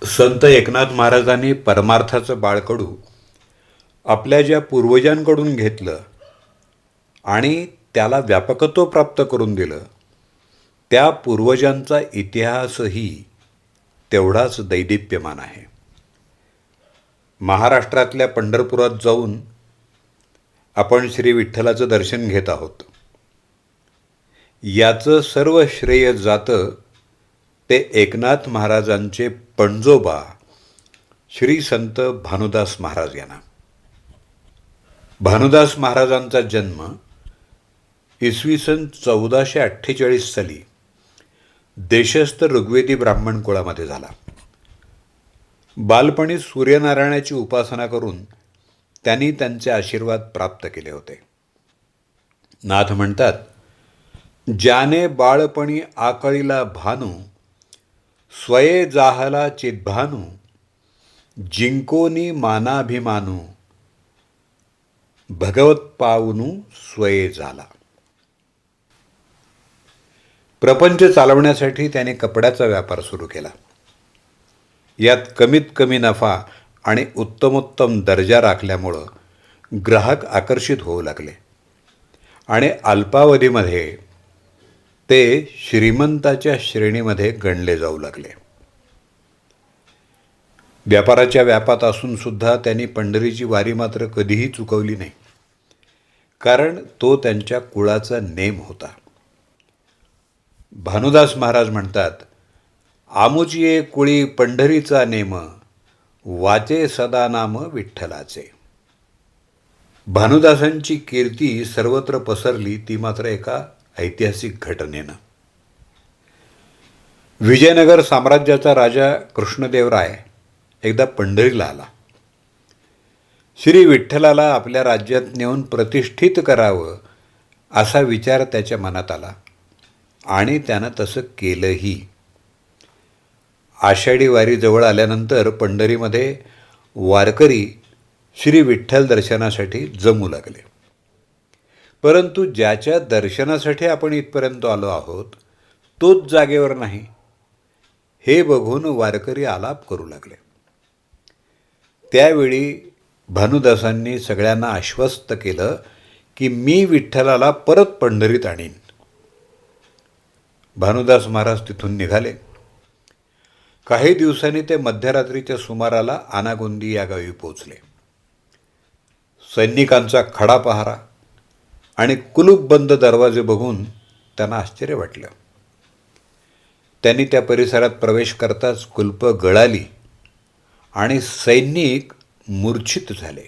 संत एकनाथ महाराजांनी परमार्थाचं बाळकडू आपल्या ज्या पूर्वजांकडून घेतलं आणि त्याला व्यापकत्व प्राप्त करून दिलं, त्या पूर्वजांचा इतिहासही तेवढाच दैदिप्यमान आहे. महाराष्ट्रातल्या पंढरपुरात जाऊन आपण श्री विठ्ठलाचं दर्शन घेत आहोत. याचं सर्व श्रेय जातं ते एकनाथ महाराजांचे पणजोबा श्री संत भानुदास महाराज यांना. भानुदास महाराजांचा जन्म इसवी सन 1448 साली देशस्थ ऋग्वेदी ब्राह्मण कुळामध्ये झाला. बालपणी सूर्यनारायणाची उपासना करून त्यांनी त्यांचे आशीर्वाद प्राप्त केले होते. नाथ म्हणतात, ज्याने बाळपणी आकळीला भानू, स्वये जाहला चिद्भानू, जिंकोनी मानाभिमानू, भगवत पावनू स्वये झाला. प्रपंच चालवण्यासाठी त्याने कपड्याचा व्यापार सुरू केला. यात कमीत कमी नफा आणि उत्तमोत्तम दर्जा राखल्यामुळं ग्राहक आकर्षित होऊ लागले आणि अल्पावधीमध्ये ते श्रीमंताच्या श्रेणीमध्ये गणले जाऊ लागले. व्यापाराच्या व्यापात असून सुद्धा त्यांनी पंढरीची वारी मात्र कधीही चुकवली नाही, कारण तो त्यांच्या कुळाचा नेम होता. भानुदास महाराज म्हणतात, आमुचिये कुळी पंढरीचा नेम, वाचे सदा नाम विठ्ठलाचे. भानुदासांची कीर्ती सर्वत्र पसरली, ती मात्र एका ऐतिहासिक घटनेनं. विजयनगर साम्राज्याचा राजा कृष्णदेवराय एकदा पंढरीला आला. श्री विठ्ठलाला आपल्या राज्यात नेऊन प्रतिष्ठित करावं असा विचार त्याच्या मनात आला आणि त्यानं तसं केलंही. आषाढी वारी जवळ आल्यानंतर पंढरीमध्ये वारकरी श्री विठ्ठल दर्शनासाठी जमू लागले. परंतु ज्याच्या दर्शनासाठी आपण इथपर्यंत आलो आहोत तोच जागेवर नाही, हे बघून वारकरी आलाप करू लागले. त्यावेळी भानुदासांनी सगळ्यांना आश्वस्त केलं की मी विठ्ठलाला परत पंढरीत आणीन. भानुदास महाराज तिथून निघाले. काही दिवसांनी ते मध्यरात्रीच्या सुमाराला आनागोंदी या गावी पोचले. सैनिकांचा खडा पहारा आणि कुलूपबंद दरवाजे बघून त्यांना आश्चर्य वाटलं. त्यांनी त्या परिसरात प्रवेश करताच कुलप गळाली आणि सैनिक मूर्छित झाले.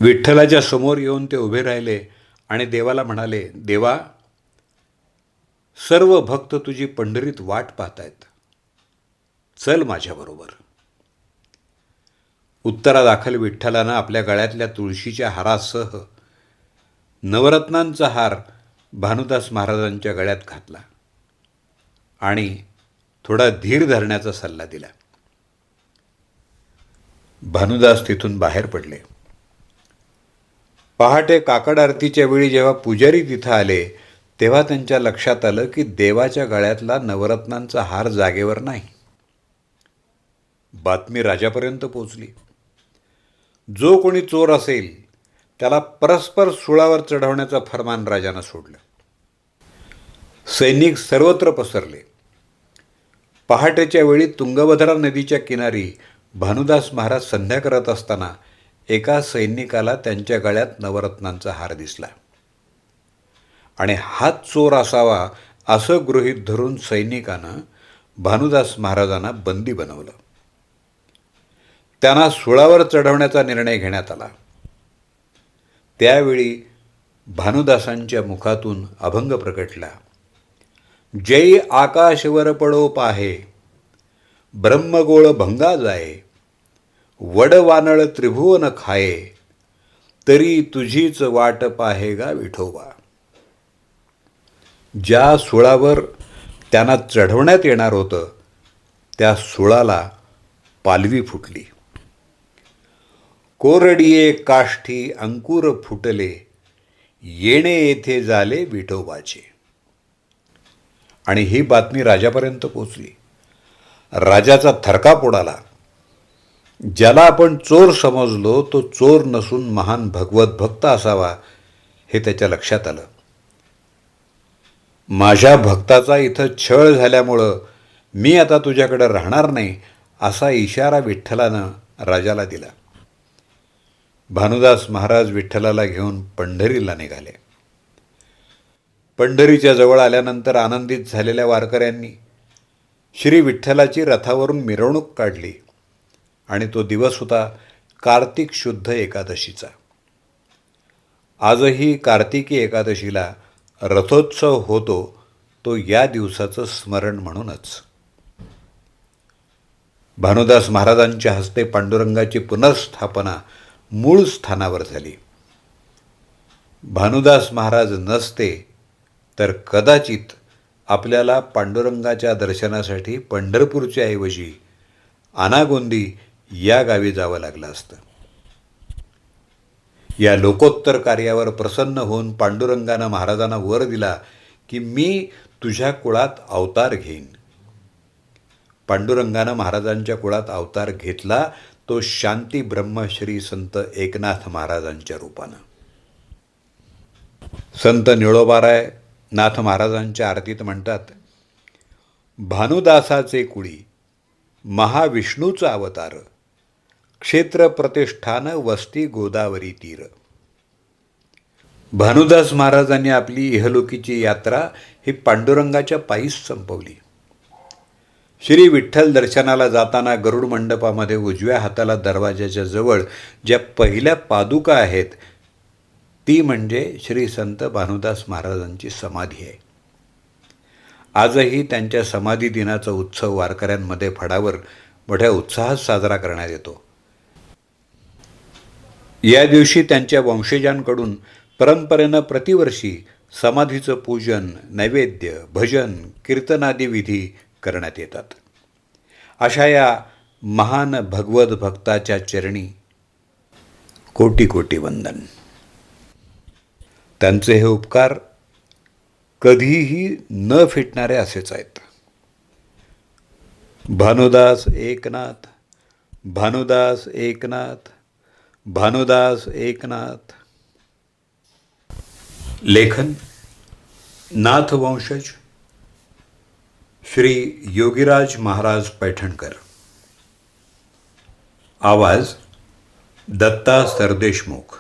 विठ्ठलाच्या समोर येऊन ते उभे राहिले आणि देवाला म्हणाले, देवा, सर्व भक्त तुझी पंढरीत वाट पाहतायत, चल माझ्याबरोबर. उत्तरादाखल विठ्ठलानं आपल्या गळ्यातल्या तुळशीच्या हारासह नवरत्नांचा हार भानुदास महाराजांच्या गळ्यात घातला आणि थोडा धीर धरण्याचा सल्ला दिला. भानुदास तिथून बाहेर पडले. पहाटे काकड आरतीच्या वेळी जेव्हा पुजारी तिथं आले तेव्हा त्यांच्या लक्षात आलं की देवाच्या गळ्यातला नवरत्नांचा हार जागेवर नाही. बातमी राजापर्यंत पोचली. जो कोणी चोर असेल त्याला परस्पर सुळावर चढवण्याचं फरमान राजानं सोडलं. सैनिक सर्वत्र पसरले. पहाटेच्या वेळी तुंगभद्रा नदीच्या किनारी भानुदास महाराज संध्या करत असताना एका सैनिकाला त्यांच्या गळ्यात नवरत्नांचा हार दिसला आणि हाच चोर असावा असं गृहीत धरून सैनिकानं भानुदास महाराजांना बंदी बनवलं. त्यांना सुळावर चढवण्याचा निर्णय घेण्यात आला. त्यावेळी भानुदासांच्या मुखातून अभंग प्रकटला. जय आकाशवर पडो पाहे, ब्रह्मगोळ भंगा जाये, वडवानळ त्रिभुवन खाये, तरी तुझीच वाट पाहे गा विठोबा. ज्या सुळावर त्यांना चढवण्यात येणार होतं त्या सुळाला पालवी फुटली. कोरडिये काष्ठी अंकुर फुटले, येणे येथे झाले विठोबाचे. आणि ही बातमी राजापर्यंत पोचली. राजाचा थरकाप उडाला. ज्याला आपण चोर समजलो तो चोर नसून महान भगवत भक्त असावा हे त्याच्या लक्षात आलं. माझ्या भक्ताचा इथं छळ झाल्यामुळं मी आता तुझ्याकडे राहणार नाही असा इशारा विठ्ठलानं राजाला दिला. भानुदास महाराज विठ्ठलाला घेऊन पंढरीला निघाले. पंढरीच्या जवळ आल्यानंतर आनंदित झालेल्या वारकऱ्यांनी श्री विठ्ठलाची रथावरून मिरवणूक काढली आणि तो दिवस होता कार्तिक शुद्ध एकादशीचा. आजही कार्तिकी एकादशीला रथोत्सव होतो तो या दिवसाचं स्मरण म्हणूनच. भानुदास महाराजांच्या हस्ते पांडुरंगाची पुनर्स्थापना मूळ स्थानावर झाली. भानुदास महाराज नसते तर कदाचित आपल्याला पांडुरंगाच्या दर्शनासाठी पंढरपूरच्या ऐवजी आनागोंदी या गावी जावं लागलं असतं. या लोकोत्तर कार्यावर प्रसन्न होऊन पांडुरंगानं महाराजांना वर दिला की मी तुझ्या कुळात अवतार घेईन. पांडुरंगानं महाराजांच्या कुळात अवतार घेतला तो शांती ब्रह्मश्री संत एकनाथ महाराजांच्या रूपानं. संत निळोबाराय नाथ महाराजांच्या आरतीत म्हणतात, भानुदासाचे कुळी महाविष्णूचा अवतार, क्षेत्र प्रतिष्ठान वस्ती गोदावरी तीर. भानुदास महाराजांनी आपली इहलोकीची यात्रा ही पांडुरंगाच्या पायीच संपवली. श्री विठ्ठल दर्शनाला जाताना गरुड मंडपामध्ये उजव्या हाताला दरवाजाच्या जवळ ज्या पहिल्या पादुका आहेत ती म्हणजे श्री संत भानुदास महाराजांची समाधी आहे. आजही त्यांच्या समाधी दिनाचा उत्सव वारकऱ्यांमध्ये फडावर मोठ्या उत्साहात साजरा करण्यात येतो. या दिवशी त्यांच्या वंशजांकडून परंपरेनं प्रतिवर्षी समाधीचं पूजन, नैवेद्य, भजन, कीर्तनादी विधी करण्यात येतात. अशा या महान भगवत भक्ताच्या चरणी कोटी कोटी वंदन. त्यांचे हे उपकार कधीही न फिटणारे असेच आहेत. भानुदास एकनाथ, भानुदास एकनाथ, भानुदास एकनाथ. लेखन नाथवंशज श्री योगीराज महाराज पैठणकर. आवाज दत्ता सरदेशमुख.